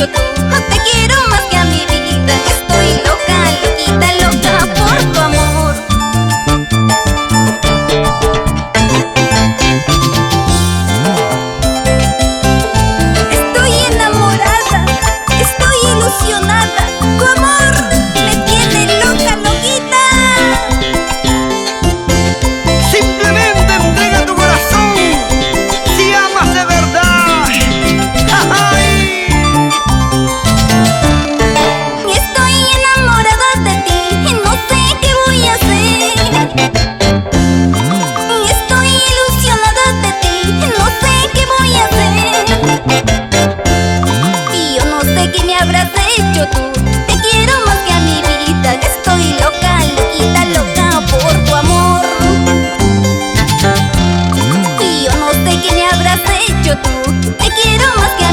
hecho tú. Te quiero más que a mi vida. Estoy loca, loquita, loca por tu amor. Estoy enamorada, estoy ilusionada. Tu amor me tiene loca, loquita. Simplemente entrega tu corazón si amas de verdad. ¡Ay! Estoy enamorada de ti y no sé qué voy a hacer. Estoy ilusionada de ti y no sé qué voy a hacer. Y yo no sé qué me habrás hecho tú. Te quiero más que a mi vida. Estoy loca, loquita, loca por tu amor. Y yo no sé qué me habrás hecho tú. Te quiero más que